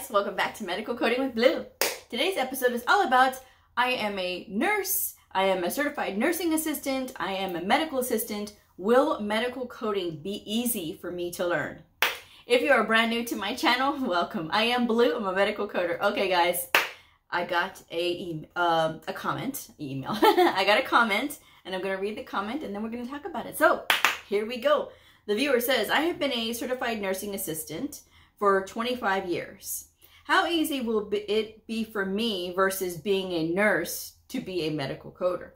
guys, welcome back to Medical Coding with Blue. Today's episode is all about I am a nurse, I am a certified nursing assistant, I am a medical assistant. Will medical coding be easy for me to learn? If you are brand new to my channel, welcome. I am Blue, I'm a medical coder. Okay guys, I got a comment, email. I got a comment and I'm going to read the comment and then we're going to talk about it. So here we go. The viewer says, I have been a certified nursing assistant for 25 years. How easy will it be for me versus being a nurse to be a medical coder?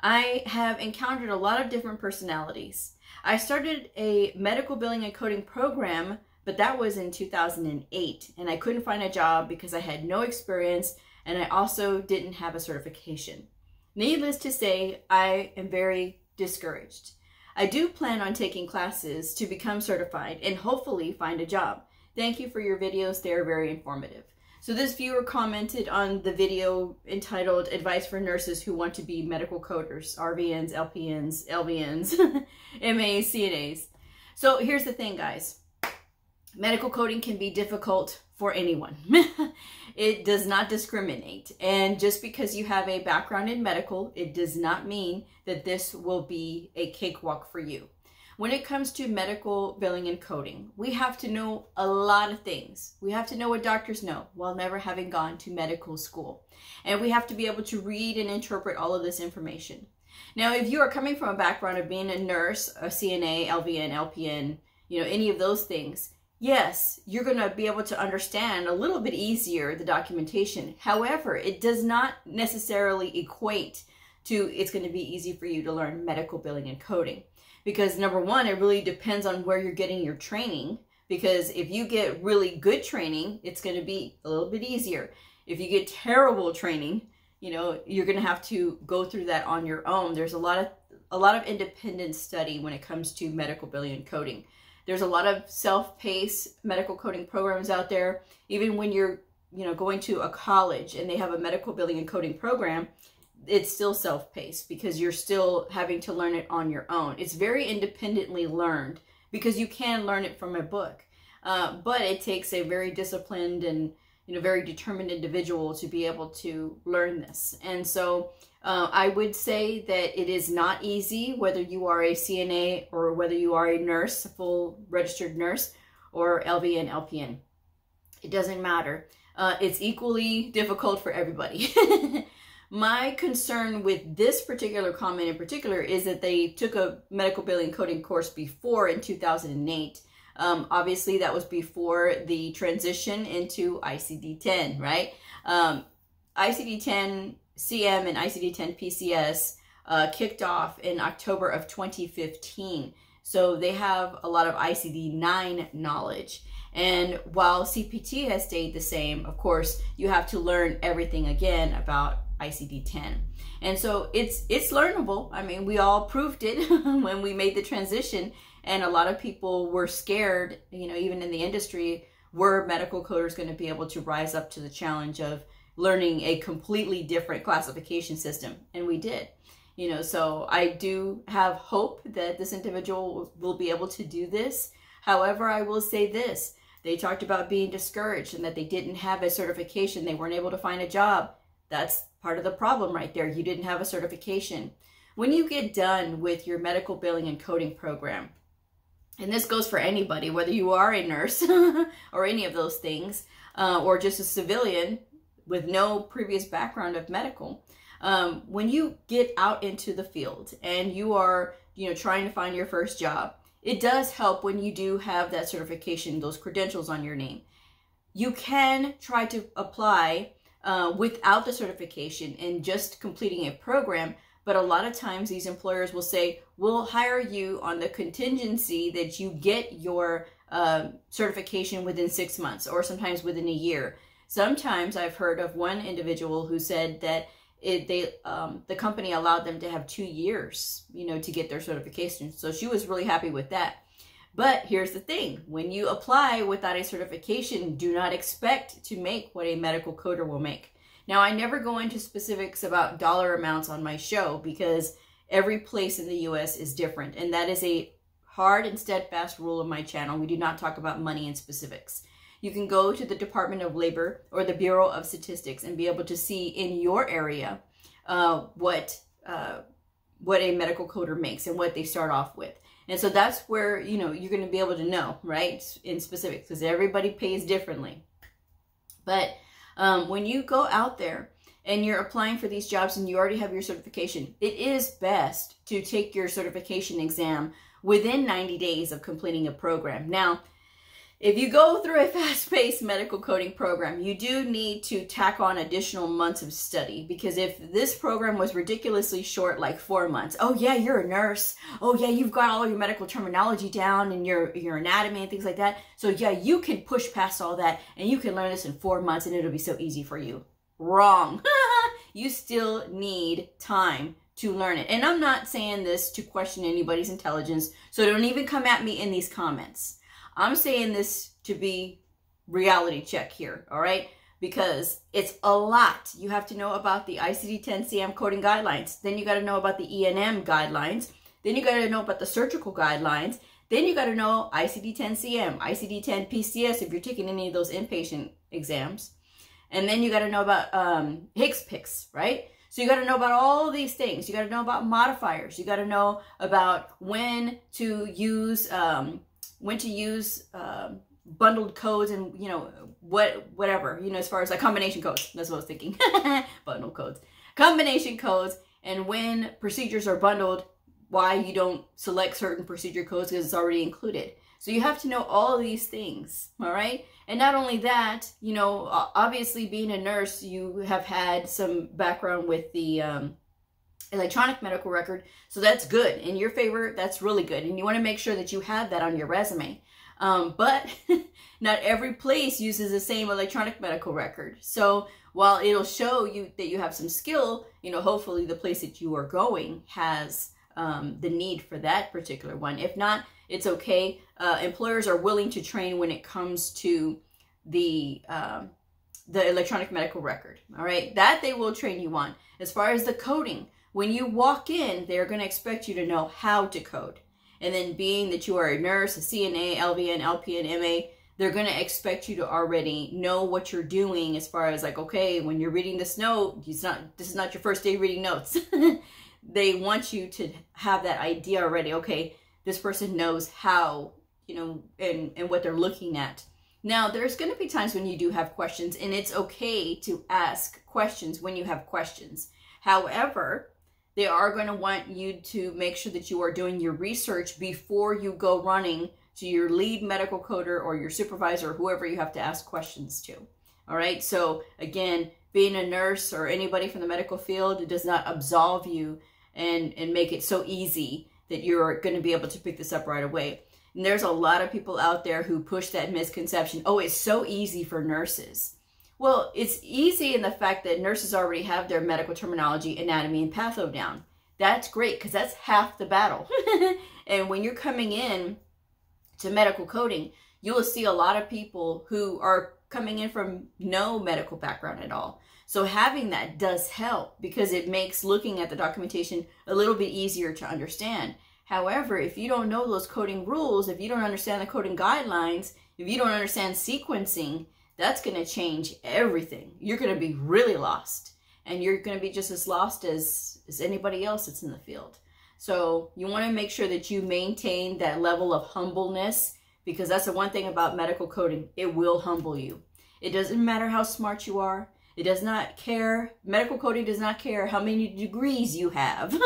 I have encountered a lot of different personalities. I started a medical billing and coding program, but that was in 2008, and I couldn't find a job because I had no experience and I also didn't have a certification. Needless to say, I am very discouraged. I do plan on taking classes to become certified and hopefully find a job. Thank you for your videos. They are very informative. So this viewer commented on the video entitled Advice for Nurses Who Want to Be Medical Coders, RVNs, LPNs, LVNs, MAs, CNAs. So here's the thing, guys. Medical coding can be difficult for anyone. It does not discriminate. And just because you have a background in medical, it does not mean that this will be a cakewalk for you. When it comes to medical billing and coding, we have to know a lot of things. We have to know what doctors know while never having gone to medical school. And we have to be able to read and interpret all of this information. Now, if you are coming from a background of being a nurse, a CNA, LVN, LPN, any of those things, yes, you're going to be able to understand a little bit easier the documentation. However, it does not necessarily equate to it's going to be easy for you to learn medical billing and coding. Because number one, it really depends on where you're getting your training. Because if you get really good training, it's going to be a little bit easier. If you get terrible training, you're going to have to go through that on your own. There's a lot of independent study when it comes to medical billing and coding. There's a lot of self-paced medical coding programs out there. Even when you're, going to a college and they have a medical billing and coding program, it's still self-paced because you're still having to learn it on your own. It's very independently learned because you can learn it from a book. But it takes a very disciplined and very determined individual to be able to learn this. And so I would say that it is not easy whether you are a CNA or whether you are a nurse, a full registered nurse, or LVN, LPN. It doesn't matter. It's equally difficult for everybody. My concern with this particular comment in particular is that they took a medical billing coding course before in 2008. Obviously, that was before the transition into ICD-10, right? ICD-10 CM and ICD-10 PCS kicked off in October of 2015. So they have a lot of ICD-9 knowledge. And while CPT has stayed the same, of course, you have to learn everything again about ICD-10. And so it's learnable. I mean, we all proved it when we made the transition, and a lot of people were scared, even in the industry, were medical coders going to be able to rise up to the challenge of learning a completely different classification system? And we did. So I do have hope that this individual will be able to do this. However, I will say this. They talked about being discouraged and that they didn't have a certification. They weren't able to find a job. That's part of the problem right there. You didn't have a certification. When you get done with your medical billing and coding program, and this goes for anybody, whether you are a nurse or any of those things, or just a civilian with no previous background of medical, when you get out into the field and you are, trying to find your first job, it does help when you do have that certification, those credentials on your name. You can try to apply without the certification and just completing a program, but a lot of times these employers will say, we'll hire you on the contingency that you get your certification within 6 months or sometimes within a year. Sometimes I've heard of one individual who said that the company allowed them to have 2 years, to get their certification. So she was really happy with that. But here's the thing, when you apply without a certification, do not expect to make what a medical coder will make. Now, I never go into specifics about dollar amounts on my show because every place in the US is different. And that is a hard and steadfast rule of my channel. We do not talk about money and specifics. You can go to the Department of Labor or the Bureau of Statistics and be able to see in your area what a medical coder makes and what they start off with. And so that's where, you know, you're going to be able to know, right, in specifics, because everybody pays differently. But when you go out there and you're applying for these jobs and you already have your certification, it is best to take your certification exam within 90 days of completing a program. Now, if you go through a fast-paced medical coding program, you do need to tack on additional months of study, because if this program was ridiculously short, like 4 months, oh yeah, you're a nurse, oh yeah, you've got all your medical terminology down and your anatomy and things like that, so yeah, you can push past all that and you can learn this in 4 months and it'll be so easy for you. Wrong. You still need time to learn it. And I'm not saying this to question anybody's intelligence, so don't even come at me in these comments. I'm saying this to be reality check here, all right? Because it's a lot. You have to know about the ICD-10-CM coding guidelines. Then you got to know about the E&M guidelines. Then you got to know about the surgical guidelines. Then you got to know ICD-10-CM, ICD-10-PCS if you're taking any of those inpatient exams. And then you got to know about HCPCS, right? So you got to know about all these things. You got to know about modifiers. You got to know about when to use bundled codes and, you know, whatever, you know, as far as like combination codes. That's what I was thinking. Bundled codes. Combination codes, and when procedures are bundled, why you don't select certain procedure codes because it's already included. So you have to know all of these things, all right? And not only that, you know, obviously being a nurse, you have had some background with the electronic medical record, so that's good. In your favor, that's really good. And you want to make sure that you have that on your resume. But not every place uses the same electronic medical record. So while it'll show you that you have some skill, you know, hopefully the place that you are going has the need for that particular one. If not, it's okay. Employers are willing to train when it comes to the electronic medical record. All right, that they will train you on. As far as the coding, when you walk in, they're going to expect you to know how to code. And then being that you are a nurse, a CNA, LVN, LPN, MA, they're going to expect you to already know what you're doing as far as like, okay, when you're reading this note, this is not your first day reading notes. They want you to have that idea already. Okay, this person knows how, you know, and what they're looking at. Now, there's going to be times when you do have questions, and it's okay to ask questions when you have questions. However, they are going to want you to make sure that you are doing your research before you go running to your lead medical coder or your supervisor or whoever you have to ask questions to. All right. So again, being a nurse or anybody from the medical field, it does not absolve you and make it so easy that you're going to be able to pick this up right away. And there's a lot of people out there who push that misconception. Oh, it's so easy for nurses. Well, it's easy in the fact that nurses already have their medical terminology, anatomy, and patho down. That's great because that's half the battle. And when you're coming in to medical coding, you'll see a lot of people who are coming in from no medical background at all. So having that does help because it makes looking at the documentation a little bit easier to understand. However, if you don't know those coding rules, if you don't understand the coding guidelines, if you don't understand sequencing, that's going to change everything. You're going to be really lost, and you're going to be just as lost as anybody else that's in the field. So you want to make sure that you maintain that level of humbleness, because that's the one thing about medical coding. It will humble you. It doesn't matter how smart you are. It does not care. Medical coding does not care how many degrees you have,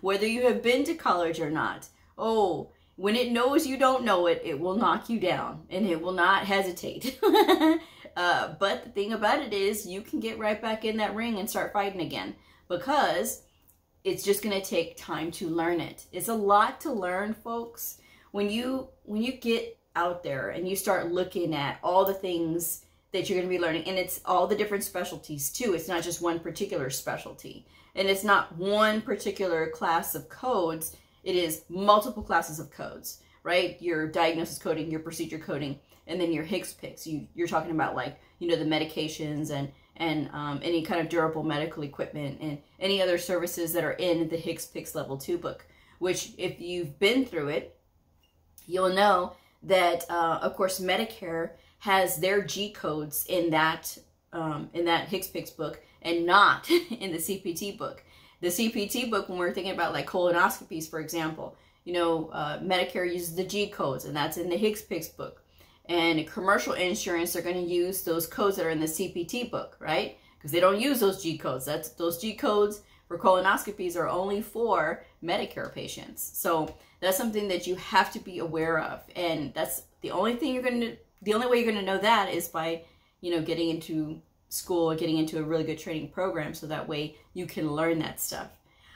whether you have been to college or not. Oh, when it knows you don't know it, it will knock you down and it will not hesitate. But the thing about it is you can get right back in that ring and start fighting again, because it's just going to take time to learn it. It's a lot to learn, folks. When you get out there and you start looking at all the things that you're going to be learning, and it's all the different specialties too. It's not just one particular specialty, and it's not one particular class of codes. It is multiple classes of codes, right? Your diagnosis coding, your procedure coding, and then your HCPCS. You're talking about, like, you know, the medications and any kind of durable medical equipment and any other services that are in the HCPCS Level 2 book, which if you've been through it, you'll know that, of course, Medicare has their G codes in that HCPCS book and not in the CPT book. The CPT book, when we're thinking about like colonoscopies, for example, you know, Medicare uses the G codes, and that's in the HCPCS book. And commercial insurance are going to use those codes that are in the CPT book, right? Because they don't use those G codes. Those G codes for colonoscopies are only for Medicare patients. So that's something that you have to be aware of. And that's the only thing the only way you're going to know that is by, you know, getting into school, getting into a really good training program, so that way you can learn that stuff.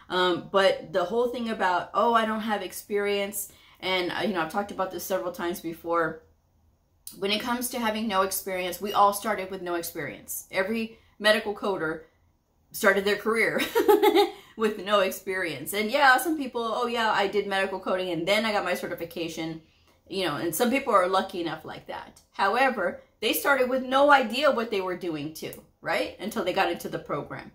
But the whole thing about, oh, I don't have experience, and you know, I've talked about this several times before. When it comes to having no experience, we all started with no experience. Every medical coder started their career with no experience. And yeah, some people, oh yeah, I did medical coding and then I got my certification, you know, and some people are lucky enough like that. However, they started with no idea what they were doing too, right? Until they got into the program.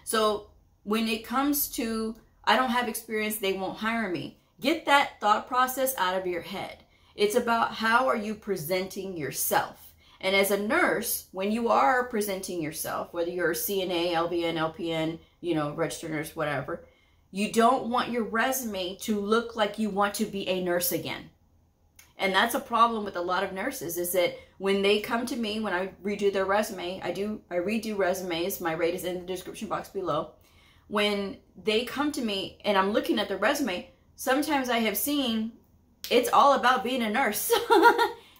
So when it comes to, I don't have experience, they won't hire me, get that thought process out of your head. It's about how are you presenting yourself. And as a nurse, when you are presenting yourself, whether you're a CNA, LVN, LPN, you know, registered nurse, whatever, you don't want your resume to look like you want to be a nurse again. And that's a problem with a lot of nurses, is that when they come to me, when I redo their resume, I redo resumes, my rate is in the description box below. When they come to me and I'm looking at their resume, sometimes I have seen it's all about being a nurse.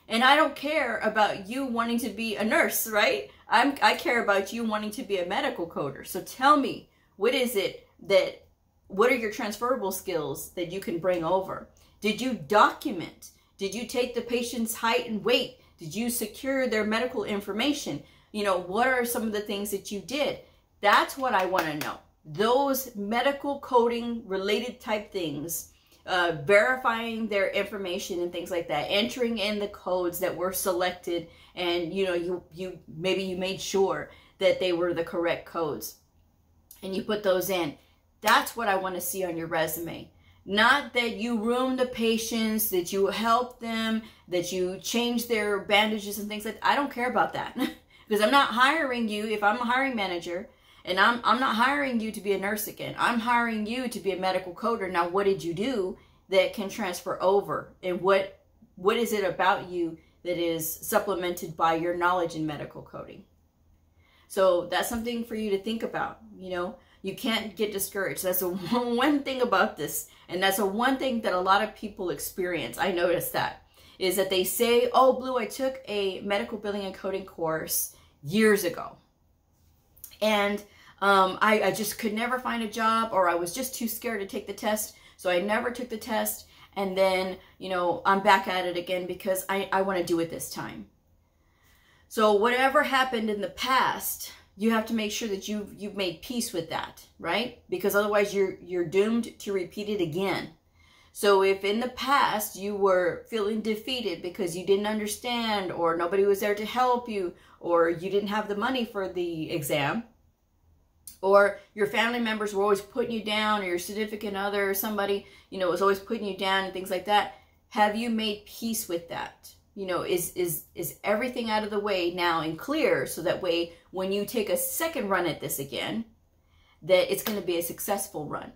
And I don't care about you wanting to be a nurse, right? I care about you wanting to be a medical coder. So tell me, what are your transferable skills that you can bring over? Did you document? Did you take the patient's height and weight? Did you secure their medical information? You know, what are some of the things that you did? That's what I want to know. Those medical coding related type things. Verifying their information and things like that, entering in the codes that were selected, and you know, maybe you made sure that they were the correct codes and you put those in. That's what I want to see on your resume. Not that you room the patients, that you help them, that you change their bandages and things like that. I don't care about that. Because I'm not hiring you. If I'm a hiring manager, and I'm not hiring you to be a nurse again. I'm hiring you to be a medical coder. Now, what did you do that can transfer over? And what is it about you that is supplemented by your knowledge in medical coding? So that's something for you to think about. You know, you can't get discouraged. That's the one thing about this. And that's the one thing that a lot of people experience. I noticed that. Is that they say, oh, Blue, I took a medical billing and coding course years ago. And I just could never find a job, or I was just too scared to take the test, so I never took the test. And then, you know, I'm back at it again because I want to do it this time. So whatever happened in the past, you have to make sure that you've made peace with that, right? Because otherwise you're doomed to repeat it again. So if in the past you were feeling defeated because you didn't understand, or nobody was there to help you, or you didn't have the money for the exam, or your family members were always putting you down, or your significant other or somebody, you know, was always putting you down and things like that, have you made peace with that? You know, is everything out of the way now and clear, so that way when you take a second run at this again, that it's going to be a successful run?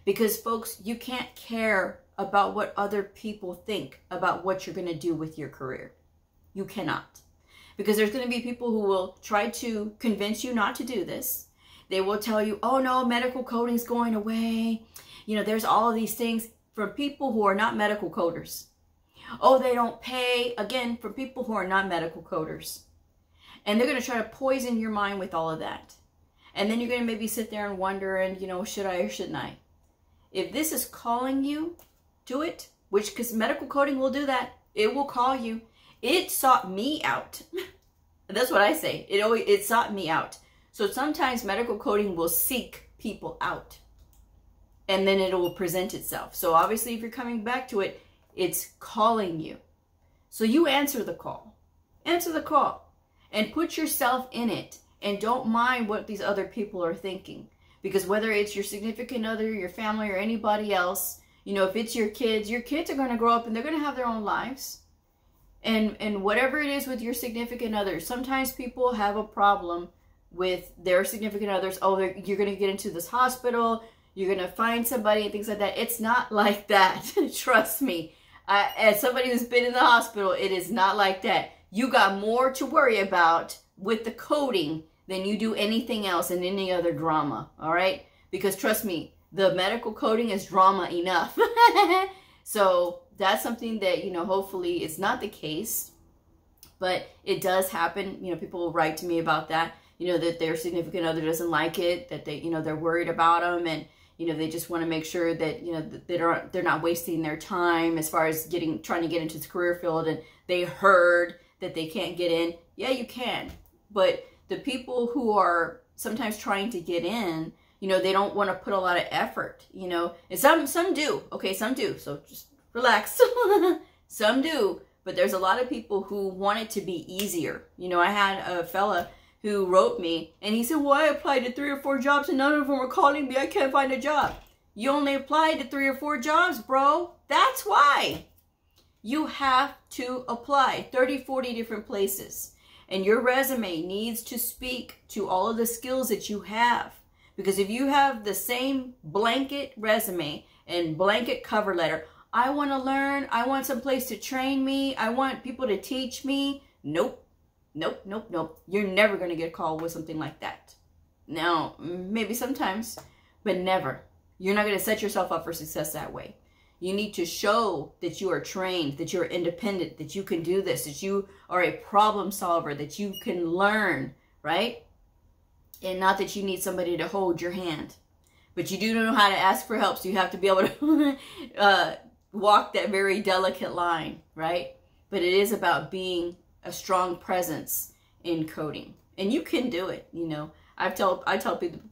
Because folks, you can't care about what other people think about what you're going to do with your career. You cannot. Because there's going to be people who will try to convince you not to do this. They will tell you, oh no, medical coding is going away. You know, there's all of these things from people who are not medical coders. Oh, they don't pay, again, from people who are not medical coders. And they're going to try to poison your mind with all of that. And then you're going to maybe sit there and wonder, and, you know, should I or shouldn't I? If this is calling you to it, which, because medical coding will do that, it will call you. It sought me out. That's what I say. It sought me out. So sometimes medical coding will seek people out, and then it will present itself. So obviously, if you're coming back to it, it's calling you. So you answer the call. Answer the call and put yourself in it, and don't mind what these other people are thinking. Because whether it's your significant other, your family, or anybody else, you know, if it's your kids are going to grow up and they're going to have their own lives. And whatever it is with your significant others, sometimes people have a problem with their significant others. Oh, you're going to get into this hospital, you're going to find somebody and things like that. It's not like that. Trust me. As somebody who's been in the hospital, it is not like that. You got more to worry about with the coding than you do anything else and any other drama. All right? Because trust me, the medical coding is drama enough. So that's something that, you know, hopefully is not the case, but it does happen. You know, people will write to me about that, you know, that their significant other doesn't like it, that they, you know, they're worried about them, and, you know, they just want to make sure that, you know, that they're not wasting their time as far as trying to get into the career field, and they heard that they can't get in. Yeah, you can. But the people who are sometimes trying to get in, you know, they don't want to put a lot of effort, you know, and some do. Okay, some do. So just relax. Some do. But there's a lot of people who want it to be easier. You know, I had a fella who wrote me and he said, well, I applied to 3 or 4 jobs and none of them were calling me. I can't find a job. You only applied to 3 or 4 jobs, bro. That's why. You have to apply 30, 40 different places. And your resume needs to speak to all of the skills that you have. Because if you have the same blanket resume and blanket cover letter, I want to learn, I want some place to train me, I want people to teach me. Nope. Nope, nope, nope. You're never going to get called with something like that. Now, maybe sometimes, but never. You're not going to set yourself up for success that way. You need to show that you are trained, that you're independent, that you can do this, that you are a problem solver, that you can learn, right? And not that you need somebody to hold your hand. But you do know how to ask for help, so you have to be able to walk that very delicate line, right? But it is about being a strong presence in coding. And you can do it, you know. I tell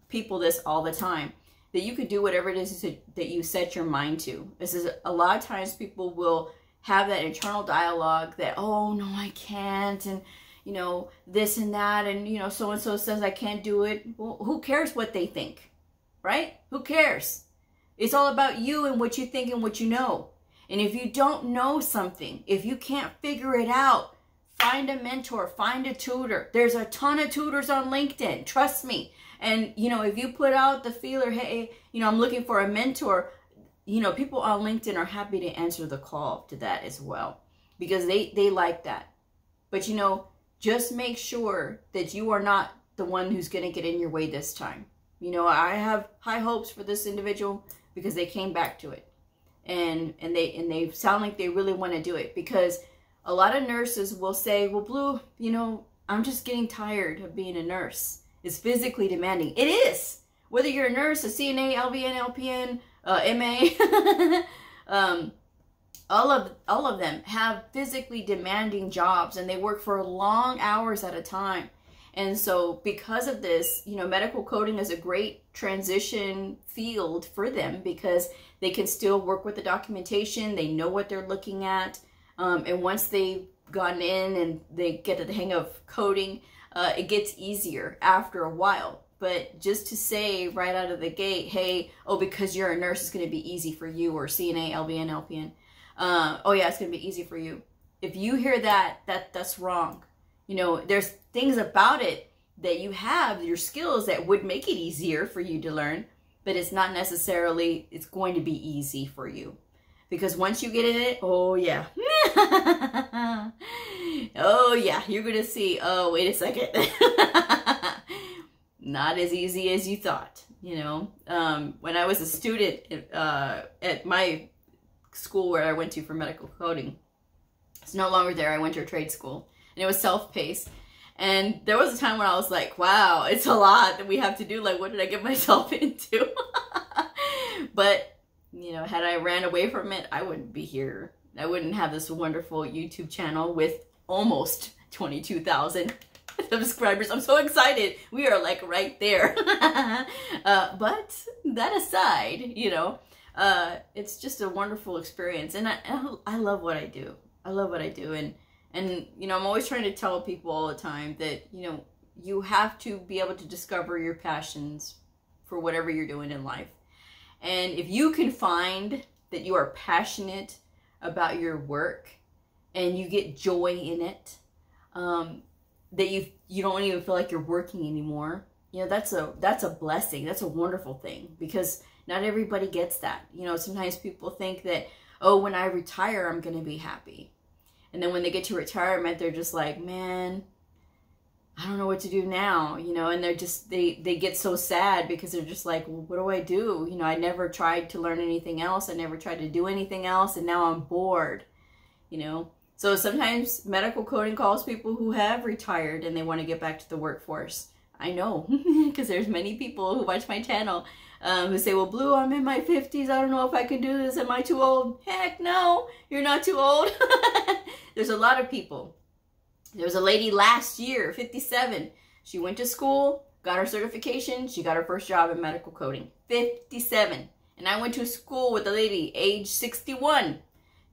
people this all the time, that you could do whatever it is that you set your mind to. This is a lot of times people will have that internal dialogue that, oh, no, I can't, and, you know, this and that, and, you know, so-and-so says I can't do it. Well, who cares what they think, right? Who cares? It's all about you and what you think and what you know. And if you don't know something, if you can't figure it out, find a mentor, find a tutor. There's a ton of tutors on LinkedIn, trust me. And, you know, if you put out the feeler, hey, you know, I'm looking for a mentor, you know, people on LinkedIn are happy to answer the call to that as well, because they like that. But, you know, just make sure that you are not the one who's going to get in your way this time. You know, I have high hopes for this individual because they came back to it. And they sound like they really want to do it, because a lot of nurses will say, well, Blue, you know, I'm just getting tired of being a nurse. It's physically demanding. It is. Whether you're a nurse, a CNA, LVN, LPN, MA, all of them have physically demanding jobs, and they work for long hours at a time. And so because of this, you know, medical coding is a great transition field for them, because they can still work with the documentation. They know what they're looking at. And once they've gotten in and they get the hang of coding, it gets easier after a while. But just to say right out of the gate, hey, oh, because you're a nurse, it's going to be easy for you, or CNA, LVN, LPN. Oh yeah, it's going to be easy for you. If you hear that's wrong. You know, there's things about it that you have, your skills, that would make it easier for you to learn, but it's not necessarily, it's going to be easy for you. Because once you get in it, oh yeah. Oh yeah, you're going to see, oh, wait a second. Not as easy as you thought, you know. When I was a student at my school where I went to for medical coding, it's no longer there. I went to a trade school, and it was self-paced. And there was a time when I was like, wow, it's a lot that we have to do. Like, what did I get myself into? But, you know, had I ran away from it, I wouldn't be here. I wouldn't have this wonderful YouTube channel with almost 22,000 subscribers. I'm so excited. We are like right there. But that aside, you know, it's just a wonderful experience. And I love what I do. I love what I do. And, you know, I'm always trying to tell people all the time that, you know, you have to be able to discover your passions for whatever you're doing in life. And if you can find that you are passionate about your work, and you get joy in it, that you don't even feel like you're working anymore. You know, that's a blessing. That's a wonderful thing, because not everybody gets that. You know, sometimes people think that, oh, when I retire, I'm going to be happy. And then when they get to retirement, they're just like, man, I don't know what to do now, you know, and they're just, they get so sad because they're just like, well, what do I do? You know, I never tried to learn anything else. I never tried to do anything else. And now I'm bored, you know. So sometimes medical coding calls people who have retired and they want to get back to the workforce. I know, because there's many people who watch my channel who say, well, Blue, I'm in my 50s. I don't know if I can do this. Am I too old? Heck no, you're not too old. There's a lot of people. There was a lady last year, 57. She went to school, got her certification. She got her first job in medical coding. 57. And I went to school with a lady, age 61.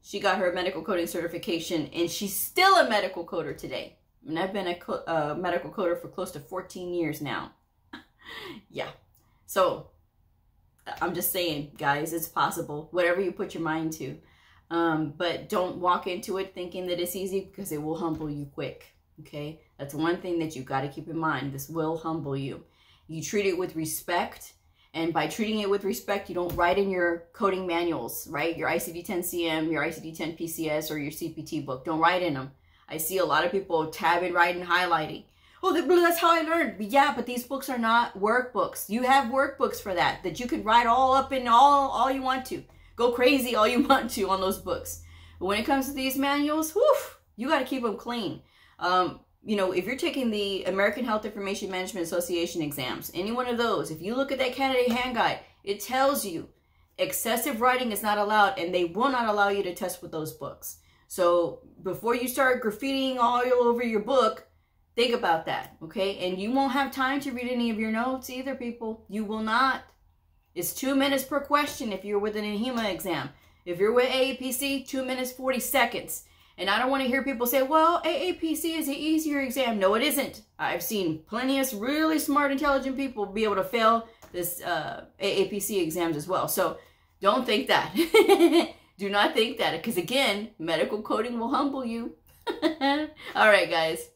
She got her medical coding certification, and she's still a medical coder today. And I've been a medical coder for close to 14 years now. Yeah. So I'm just saying, guys, it's possible. Whatever you put your mind to. But don't walk into it thinking that it's easy, because it will humble you quick. Okay? That's one thing that you got to keep in mind. This will humble you. You treat it with respect. And by treating it with respect, you don't write in your coding manuals, right? Your ICD-10-CM, your ICD-10-PCS, or your CPT book. Don't write in them. I see a lot of people tabbing, writing, highlighting. Oh, that's how I learned. Yeah, but these books are not workbooks. You have workbooks for that you could write all up in all you want to. Go crazy all you want to on those books. But when it comes to these manuals, whew, you got to keep them clean. You know, if you're taking the American Health Information Management Association exams, any one of those, if you look at that candidate hand guide, it tells you excessive writing is not allowed, and they will not allow you to test with those books. So before you start graffitiing all over your book, think about that, okay? And you won't have time to read any of your notes either, people. You will not. It's 2 minutes per question if you're with an AHIMA exam. If you're with AAPC, 2 minutes, 40 seconds. And I don't want to hear people say, well, AAPC is an easier exam. No, it isn't. I've seen plenty of really smart, intelligent people be able to fail this AAPC exams as well. So don't think that. Do not think that, because again, medical coding will humble you. All right, guys.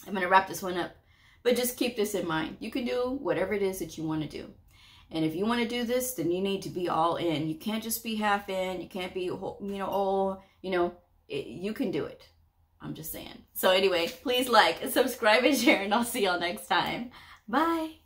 I'm going to wrap this one up. But just keep this in mind. You can do whatever it is that you want to do. And if you want to do this, then you need to be all in. You can't just be half in. You can't be, you can do it. I'm just saying. So anyway, please like, subscribe, and share, and I'll see y'all next time. Bye.